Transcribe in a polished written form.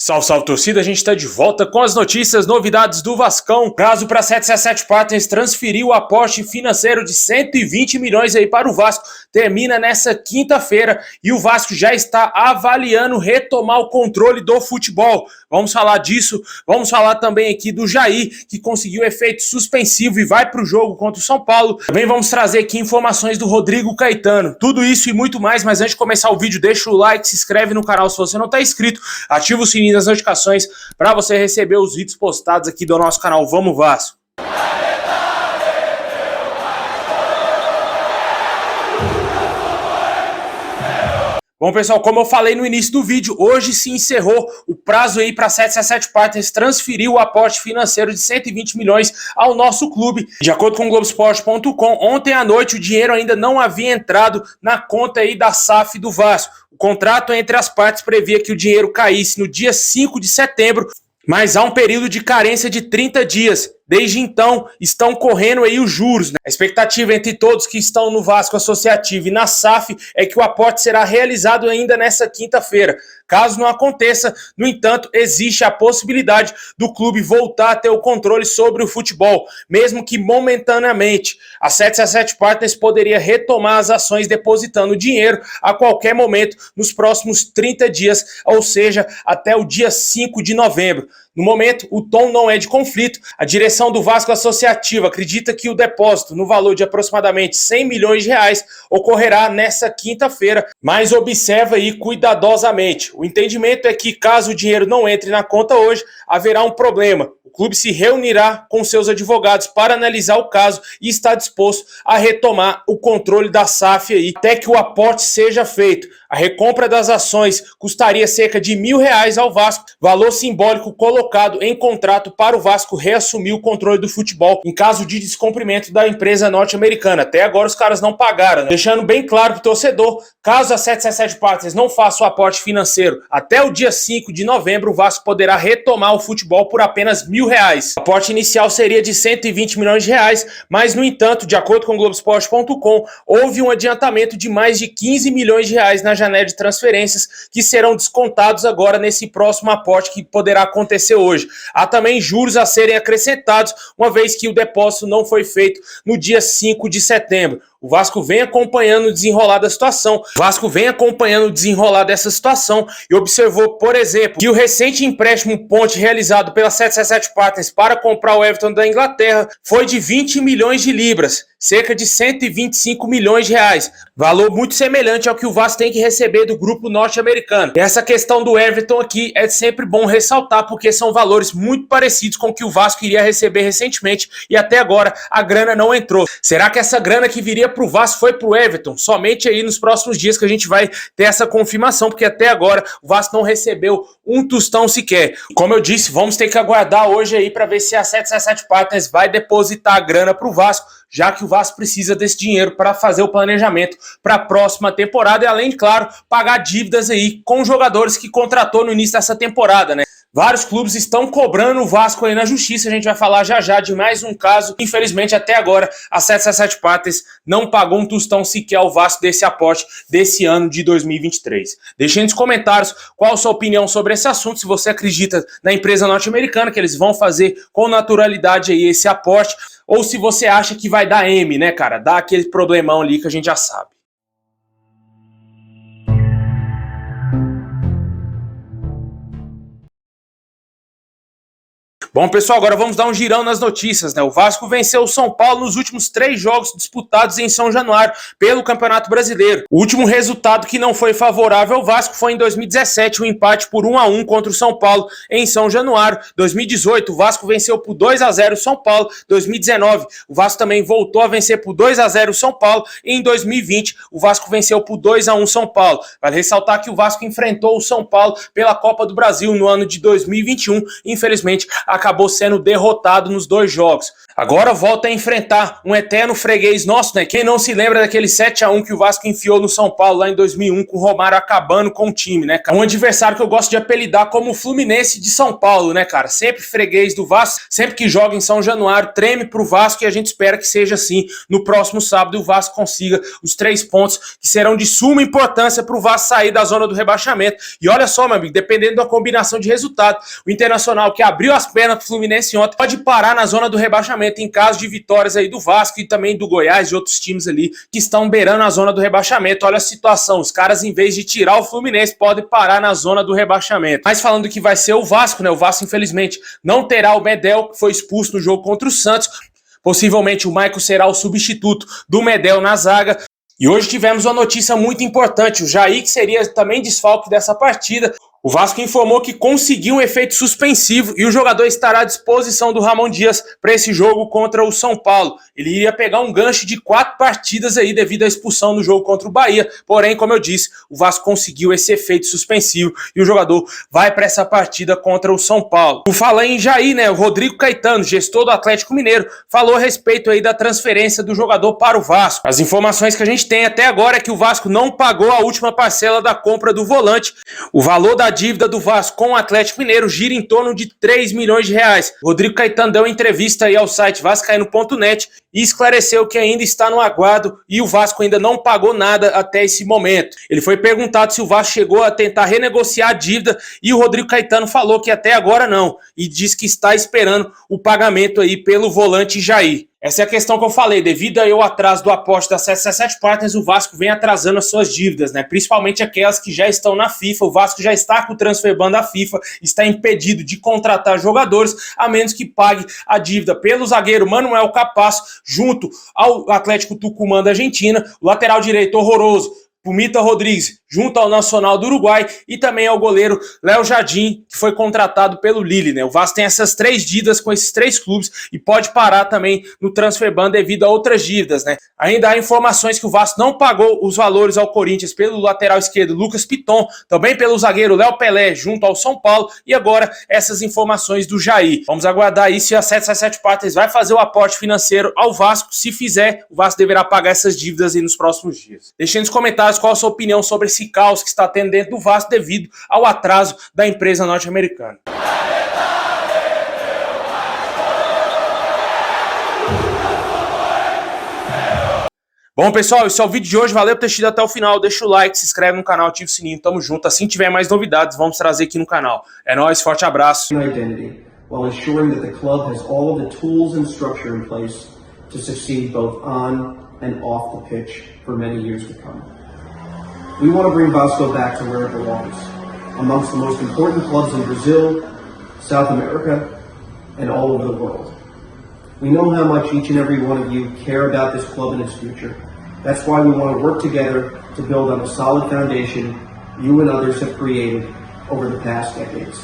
Salve, salve torcida, a gente está de volta com as notícias, novidades do Vascão. Prazo para 777 Partners transferir o aporte financeiro de 120 milhões aí para o Vasco. Termina nessa quinta-feira e o Vasco já está avaliando retomar o controle do futebol. Vamos falar disso, vamos falar também aqui do Jair, que conseguiu efeito suspensivo e vai para o jogo contra o São Paulo. Também vamos trazer aqui informações do Rodrigo Caetano. Tudo isso e muito mais, mas antes de começar o vídeo, deixa o like, se inscreve no canal se você não está inscrito, ativa o sininho das notificações para você receber os vídeos postados aqui do nosso canal. Vamos Vasco! Bom, pessoal, como eu falei no início do vídeo, hoje se encerrou o prazo aí para 777 Partners transferir o aporte financeiro de 120 milhões ao nosso clube. De acordo com o Globoesporte.com, ontem à noite o dinheiro ainda não havia entrado na conta aí da SAF do Vasco. O contrato entre as partes previa que o dinheiro caísse no dia 5 de setembro, mas há um período de carência de 30 dias. Desde então, estão correndo aí os juros, né? A expectativa entre todos que estão no Vasco Associativo e na SAF é que o aporte será realizado ainda nessa quinta-feira. Caso não aconteça, no entanto, existe a possibilidade do clube voltar a ter o controle sobre o futebol, mesmo que momentaneamente. A 777 Partners poderia retomar as ações depositando dinheiro a qualquer momento nos próximos 30 dias, ou seja, até o dia 5 de novembro. No momento, o tom não é de conflito. A direção do Vasco Associativo acredita que o depósito, no valor de aproximadamente 100 milhões de reais, ocorrerá nessa quinta-feira, mas observa aí cuidadosamente. O entendimento é que, caso o dinheiro não entre na conta hoje, haverá um problema. O clube se reunirá com seus advogados para analisar o caso e está disposto a retomar o controle da SAF aí, até que o aporte seja feito. A recompra das ações custaria cerca de R$1.000 ao Vasco, valor simbólico colocado em contrato para o Vasco reassumir o controle do futebol em caso de descumprimento da empresa norte-americana. Até agora os caras não pagaram, né? Deixando bem claro para o torcedor, caso a 777 Partners não faça o aporte financeiro até o dia 5 de novembro, o Vasco poderá retomar o futebol por apenas R$1.000. O aporte inicial seria de 120 milhões de reais, mas, no entanto, de acordo com o Globoesporte.com, houve um adiantamento de mais de 15 milhões de reais na janela de transferências que serão descontados agora nesse próximo aporte que poderá acontecer hoje. Há também juros a serem acrescentados, uma vez que o depósito não foi feito no dia 5 de setembro. O Vasco vem acompanhando o desenrolar da situação. O Vasco vem acompanhando o desenrolar dessa situação e observou, por exemplo, que o recente empréstimo ponte realizado pela 777 Partners para comprar o Everton da Inglaterra foi de 20 milhões de libras, cerca de 125 milhões de reais, valor muito semelhante ao que o Vasco tem que receber do grupo norte-americano. Essa questão do Everton aqui é sempre bom ressaltar, porque são valores muito parecidos com o que o Vasco iria receber recentemente e até agora a grana não entrou. Será que essa grana que viria para o Vasco foi para o Everton? Somente aí nos próximos dias que a gente vai ter essa confirmação, porque até agora o Vasco não recebeu um tostão sequer. Como eu disse, vamos ter que aguardar hoje aí para ver se a 777 Partners vai depositar a grana para o Vasco, já que o Vasco precisa desse dinheiro para fazer o planejamento para a próxima temporada e, além, claro, pagar dívidas aí com jogadores que contratou no início dessa temporada, né? Vários clubes estão cobrando o Vasco aí na justiça, a gente vai falar já já de mais um caso. Infelizmente, até agora, a 777 Partners não pagou um tostão sequer ao Vasco desse aporte desse ano de 2023. Deixem nos comentários qual a sua opinião sobre esse assunto, se você acredita na empresa norte-americana, que eles vão fazer com naturalidade aí esse aporte, ou se você acha que vai dar M, né, cara? Dá aquele problemão ali que a gente já sabe. Bom, pessoal, agora vamos dar um girão nas notícias, né? O Vasco venceu o São Paulo nos últimos 3 jogos disputados em São Januário pelo Campeonato Brasileiro. O último resultado que não foi favorável ao Vasco foi em 2017, um empate por 1-1 contra o São Paulo em São Januário. 2018, o Vasco venceu por 2-0 o São Paulo. 2019, o Vasco também voltou a vencer por 2-0 o São Paulo. E em 2020, o Vasco venceu por 2-1 São Paulo. Vale ressaltar que o Vasco enfrentou o São Paulo pela Copa do Brasil no ano de 2021. Infelizmente, a acabou sendo derrotado nos 2 jogos. Agora volta a enfrentar um eterno freguês nosso, né? Quem não se lembra daquele 7-1 que o Vasco enfiou no São Paulo lá em 2001, com o Romário acabando com o time, né? Um adversário que eu gosto de apelidar como o Fluminense de São Paulo, né, cara? Sempre freguês do Vasco, sempre que joga em São Januário, treme pro Vasco, e a gente espera que seja assim no próximo sábado e o Vasco consiga os 3 pontos que serão de suma importância pro Vasco sair da zona do rebaixamento. E olha só, meu amigo, dependendo da combinação de resultado, o Internacional, que abriu as pernas pro Fluminense ontem, pode parar na zona do rebaixamento em caso de vitórias aí do Vasco e também do Goiás e outros times ali que estão beirando a zona do rebaixamento. Olha a situação, os caras, em vez de tirar o Fluminense, podem parar na zona do rebaixamento. Mas falando que vai ser o Vasco, né? O Vasco, infelizmente, não terá o Medel, que foi expulso no jogo contra o Santos. Possivelmente o Maicon será o substituto do Medel na zaga. E hoje tivemos uma notícia muito importante. O Jair, que seria também desfalque dessa partida, o Vasco informou que conseguiu um efeito suspensivo e o jogador estará à disposição do Ramon Dias para esse jogo contra o São Paulo. Ele iria pegar um gancho de 4 partidas aí devido à expulsão no jogo contra o Bahia. Porém, como eu disse, o Vasco conseguiu esse efeito suspensivo e o jogador vai para essa partida contra o São Paulo. Por falar em Jair, né, o Rodrigo Caetano, gestor do Atlético Mineiro, falou a respeito aí da transferência do jogador para o Vasco. As informações que a gente tem até agora é que o Vasco não pagou a última parcela da compra do volante. O valor da dívida do Vasco com o Atlético Mineiro gira em torno de 3 milhões de reais. Rodrigo Caetano deu uma entrevista aí ao site vascaíno.net e esclareceu que ainda está no aguardo e o Vasco ainda não pagou nada até esse momento. Ele foi perguntado se o Vasco chegou a tentar renegociar a dívida e o Rodrigo Caetano falou que até agora não, e diz que está esperando o pagamento aí pelo volante Jair. Essa é a questão que eu falei, devido ao atraso do aporte da 777 Partners, o Vasco vem atrasando as suas dívidas, né? Principalmente aquelas que já estão na FIFA. O Vasco já está com o transfer ban da FIFA, está impedido de contratar jogadores, a menos que pague a dívida pelo zagueiro Manuel Capasso, junto ao Atlético Tucumã da Argentina, o lateral direito horroroso Pumita Rodrigues, junto ao Nacional do Uruguai, e também ao goleiro Léo Jardim, que foi contratado pelo Lille, né? O Vasco tem essas 3 dívidas com esses 3 clubes e pode parar também no transfer ban devido a outras dívidas, né? Ainda há informações que o Vasco não pagou os valores ao Corinthians pelo lateral esquerdo Lucas Piton, também pelo zagueiro Léo Pelé, junto ao São Paulo, e agora essas informações do Jair. Vamos aguardar aí se a 777 Partners vai fazer o aporte financeiro ao Vasco. Se fizer, o Vasco deverá pagar essas dívidas aí nos próximos dias. Deixem nos comentários qual a sua opinião sobre esse caos que está tendo dentro do Vasco devido ao atraso da empresa norte-americana. Bom, pessoal, esse é o vídeo de hoje. Valeu por ter assistido até o final. Deixa o like, se inscreve no canal, ativa o sininho. Tamo junto. Assim tiver mais novidades, vamos trazer aqui no canal. É nóis, forte abraço. While ensuring that the club has all of the tools and structure in place to succeed both on and off the pitch for many years to come. We want to bring Vasco back to where it belongs, amongst the most important clubs in Brazil, South America, and all over the world. We know how much each and every one of you care about this club and its future. That's why we want to work together to build on the solid foundation you and others have created over the past decades.